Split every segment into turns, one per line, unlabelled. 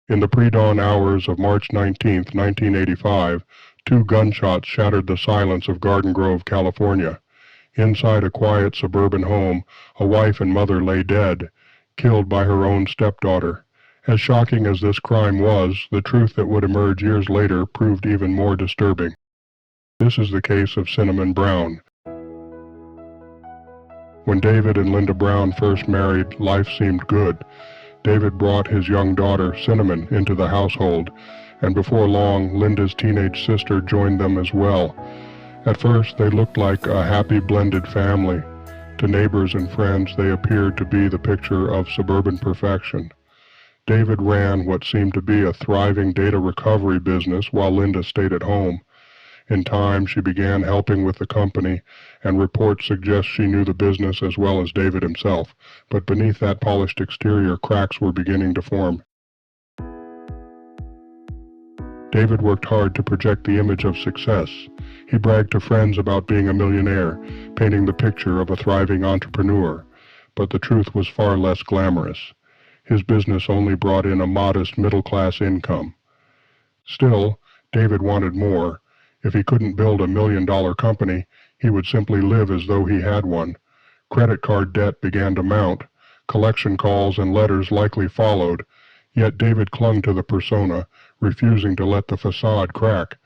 In the pre-dawn hours of March 19, 1985, two gunshots shattered the silence of Garden Grove, California. Inside a quiet suburban home, a wife and mother lay dead, killed by her own stepdaughter. As shocking as this crime was, the truth that would emerge years later proved even more disturbing. This is the case of Cinnamon Brown. When David and Linda Brown first married, life seemed good. David brought his young daughter, Cinnamon, into the household, and before long, Linda's teenage sister joined them as well. At first, they looked like a happy blended family. To neighbors and friends, they appeared to be the picture of suburban perfection. David ran what seemed to be a thriving data recovery business while Linda stayed at home. In time, she began helping with the company, and reports suggest she knew the business as well as David himself, but beneath that polished exterior, cracks were beginning to form. David worked hard to project the image of success. He bragged to friends about being a millionaire, painting the picture of a thriving entrepreneur, but the truth was far less glamorous. His business only brought in a modest middle-class income. Still, David wanted more. If he couldn't build a million-dollar company, he would simply live as though he had one. Credit card debt began to mount. Collection calls and letters likely followed. Yet David clung to the persona, refusing to let the facade crack.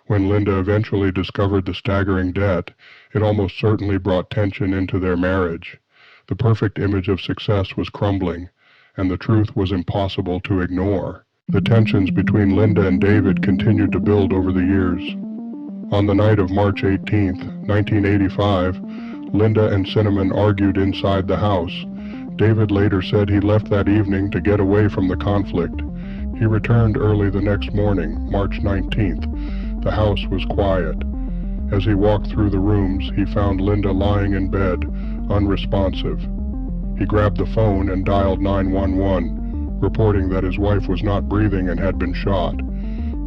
When Linda eventually discovered the staggering debt, it almost certainly brought tension into their marriage. The perfect image of success was crumbling, and the truth was impossible to ignore. The tensions between Linda and David continued to build over the years. On the night of March 18, 1985, Linda and Cinnamon argued inside the house. David later said he left that evening to get away from the conflict. He returned early the next morning, March 19th. The house was quiet. As he walked through the rooms, he found Linda lying in bed, unresponsive. He grabbed the phone and dialed 911, reporting that his wife was not breathing and had been shot.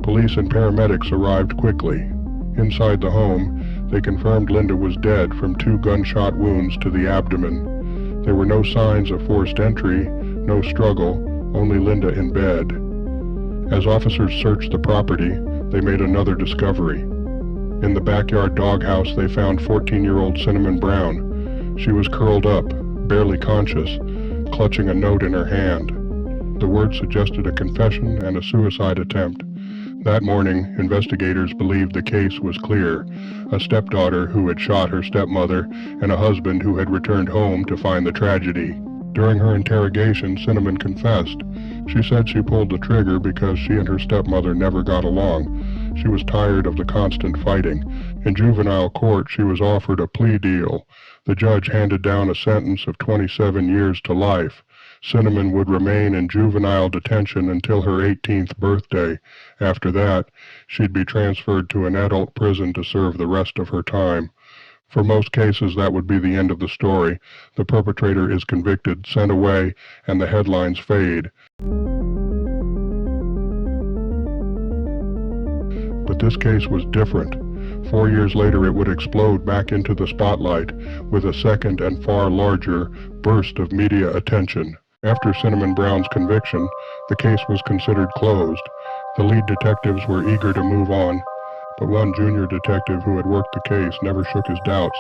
Police and paramedics arrived quickly. Inside the home, they confirmed Linda was dead from 2 gunshot wounds to the abdomen. There were no signs of forced entry, no struggle, only Linda in bed. As officers searched the property, they made another discovery. In the backyard doghouse, they found 14-year-old Cinnamon Brown. She was curled up, barely conscious, clutching a note in her hand. The words suggested a confession and a suicide attempt. That morning, investigators believed the case was clear: a stepdaughter who had shot her stepmother and a husband who had returned home to find the tragedy. During her interrogation, Cinnamon confessed. She said she pulled the trigger because she and her stepmother never got along. She was tired of the constant fighting. In juvenile court, she was offered a plea deal. The judge handed down a sentence of 27 years to life. Cinnamon would remain in juvenile detention until her 18th birthday. After that, she'd be transferred to an adult prison to serve the rest of her time. For most cases, that would be the end of the story. The perpetrator is convicted, sent away, and the headlines fade. But this case was different. 4 years later, it would explode back into the spotlight with a second and far larger burst of media attention. After Cinnamon Brown's conviction, the case was considered closed. The lead detectives were eager to move on, but one junior detective who had worked the case never shook his doubts.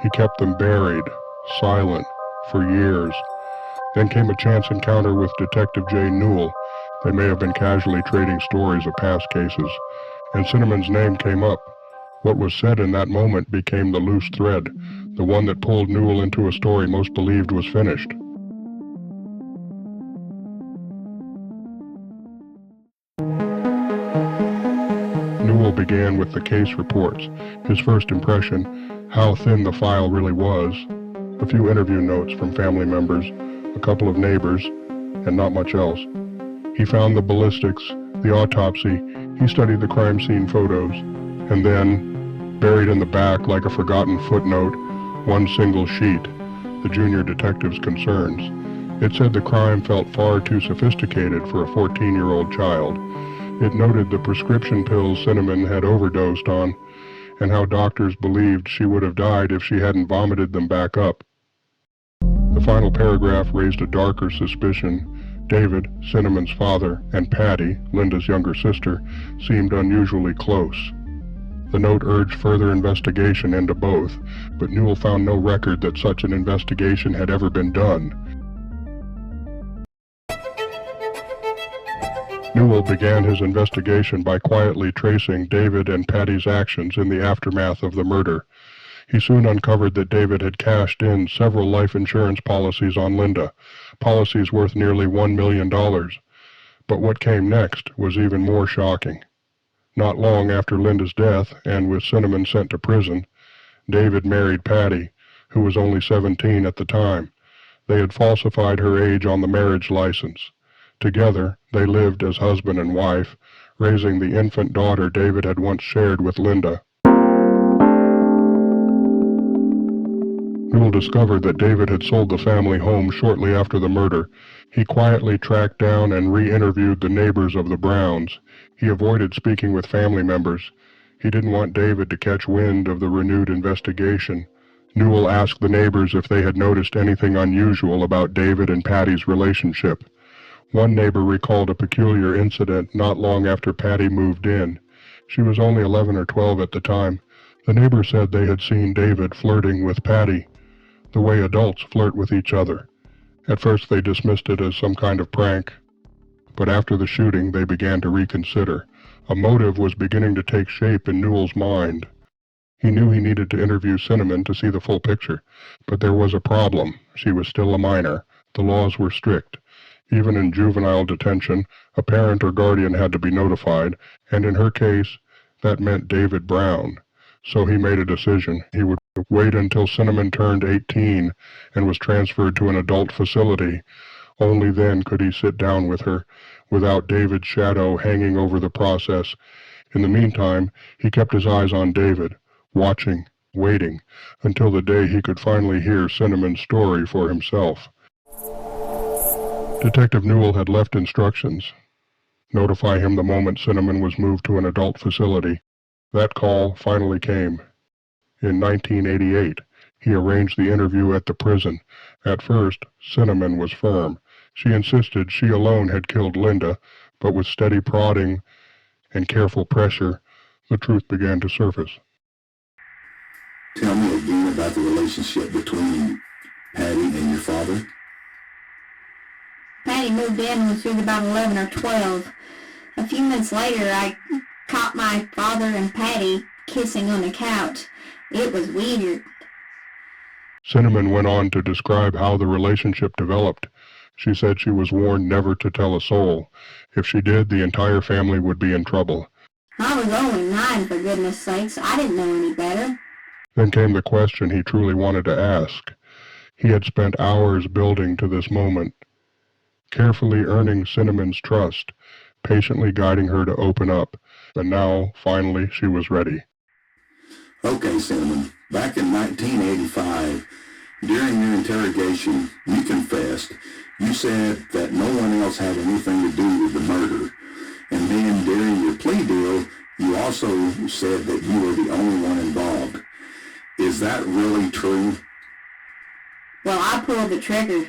He kept them buried, silent, for years. Then came a chance encounter with Detective J. Newell. They may have been casually trading stories of past cases, and Cinnamon's name came up. What was said in that moment became the loose thread, the one that pulled Newell into a story most believed was finished. Newell began with the case reports. His first impression, how thin the file really was, a few interview notes from family members, a couple of neighbors, and not much else. He found the ballistics, the autopsy, he studied the crime scene photos, and then, buried in the back like a forgotten footnote, one single sheet, the junior detective's concerns. It said the crime felt far too sophisticated for a 14-year-old child. It noted the prescription pills Cinnamon had overdosed on, and how doctors believed she would have died if she hadn't vomited them back up. The final paragraph raised a darker suspicion. David, Cinnamon's father, and Patty, Linda's younger sister, seemed unusually close. The note urged further investigation into both, but Newell found no record that such an investigation had ever been done. Newell began his investigation by quietly tracing David and Patty's actions in the aftermath of the murder. He soon uncovered that David had cashed in several life insurance policies on Linda, policies worth nearly $1 million. But what came next was even more shocking. Not long after Linda's death, and with Cinnamon sent to prison, David married Patty, who was only 17 at the time. They had falsified her age on the marriage license. Together, they lived as husband and wife, raising the infant daughter David had once shared with Linda. Newell discovered that David had sold the family home shortly after the murder. He quietly tracked down and re-interviewed the neighbors of the Browns. He avoided speaking with family members. He didn't want David to catch wind of the renewed investigation. Newell asked the neighbors if they had noticed anything unusual about David and Patty's relationship. One neighbor recalled a peculiar incident not long after Patty moved in. She was only 11 or 12 at the time. The neighbor said they had seen David flirting with Patty, the way adults flirt with each other. At first they dismissed it as some kind of prank, but after the shooting they began to reconsider. A motive was beginning to take shape in Newell's mind. He knew he needed to interview Cinnamon to see the full picture, but there was a problem. She was still a minor. The laws were strict. Even in juvenile detention, a parent or guardian had to be notified, and in her case, that meant David Brown. So he made a decision. He would wait until Cinnamon turned 18 and was transferred to an adult facility. Only then could he sit down with her, without David's shadow hanging over the process. In the meantime, he kept his eyes on David, watching, waiting, until the day he could finally hear Cinnamon's story for himself. Detective Newell had left instructions. Notify him the moment Cinnamon was moved to an adult facility. That call finally came. In 1988, he arranged the interview at the prison. At first, Cinnamon was firm. She insisted she alone had killed Linda, but with steady prodding and careful pressure, the truth began to surface.
Tell me again about the relationship between Patty and your father.
Patty moved in when she was about 11 or 12. A few months later, I caught my father and Patty kissing on the couch. It was weird.
Cinnamon went on to describe how the relationship developed. She said she was warned never to tell a soul. If she did, the entire family would be in trouble.
I was only 9, for goodness sakes. I didn't know any better.
Then came the question he truly wanted to ask. He had spent hours building to this moment, carefully earning Cinnamon's trust, patiently guiding her to open up, and now, finally, she was ready.
Okay, Cinnamon. Back in 1985, during your interrogation, you confessed. You said that no one else had anything to do with the murder. And then during your plea deal, you also said that you were the only one involved. Is that really true?
Well, I pulled the trigger,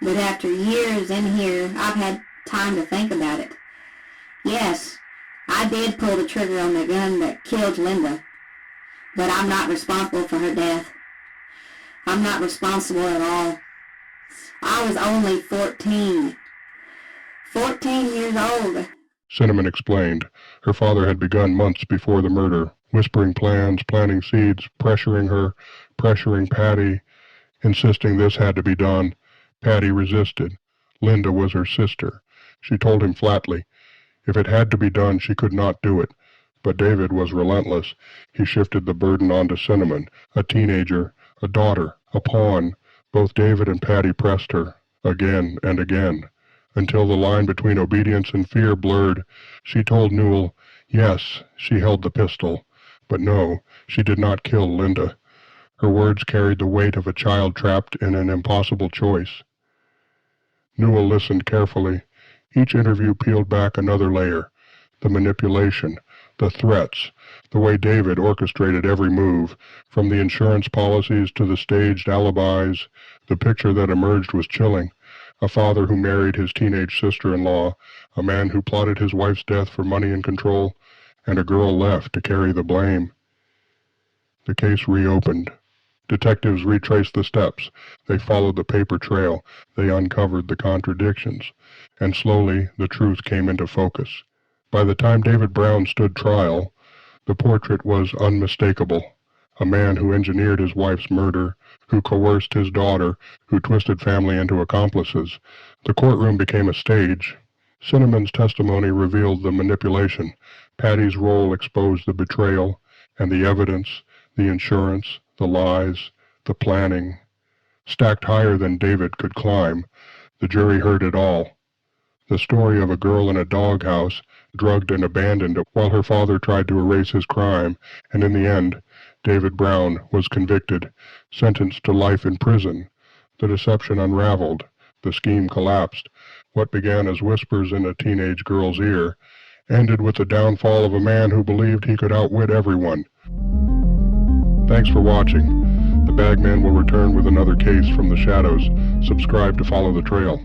but after years in here, I've had time to think about it. Yes, I did pull the trigger on the gun that killed Linda, but I'm not responsible for her death. I'm not responsible at all. I was only 14. 14 years old.
Cinnamon explained. Her father had begun months before the murder, whispering plans, planting seeds, pressuring her, pressuring Patty, insisting this had to be done. Patty resisted. Linda was her sister. She told him flatly, if it had to be done, she could not do it. But David was relentless. He shifted the burden onto Cinnamon, a teenager, a daughter, a pawn. Both David and Patty pressed her, again and again, until the line between obedience and fear blurred. She told Newell, yes, she held the pistol, but no, she did not kill Linda. Her words carried the weight of a child trapped in an impossible choice. Newell listened carefully. Each interview peeled back another layer. The manipulation, the threats, the way David orchestrated every move, from the insurance policies to the staged alibis. The picture that emerged was chilling. A father who married his teenage sister-in-law, a man who plotted his wife's death for money and control, and a girl left to carry the blame. The case reopened. Detectives retraced the steps. They followed the paper trail. They uncovered the contradictions. And slowly, the truth came into focus. By the time David Brown stood trial, the portrait was unmistakable. A man who engineered his wife's murder, who coerced his daughter, who twisted family into accomplices. The courtroom became a stage. Cinnamon's testimony revealed the manipulation. Patty's role exposed the betrayal, and the evidence, the insurance, the lies, the planning. Stacked higher than David could climb, the jury heard it all. The story of a girl in a doghouse, drugged and abandoned while her father tried to erase his crime, and in the end, David Brown was convicted, sentenced to life in prison. The deception unraveled. The scheme collapsed. What began as whispers in a teenage girl's ear ended with the downfall of a man who believed he could outwit everyone. Thanks for watching. The Bagman will return with another case from the shadows. Subscribe to follow the trail.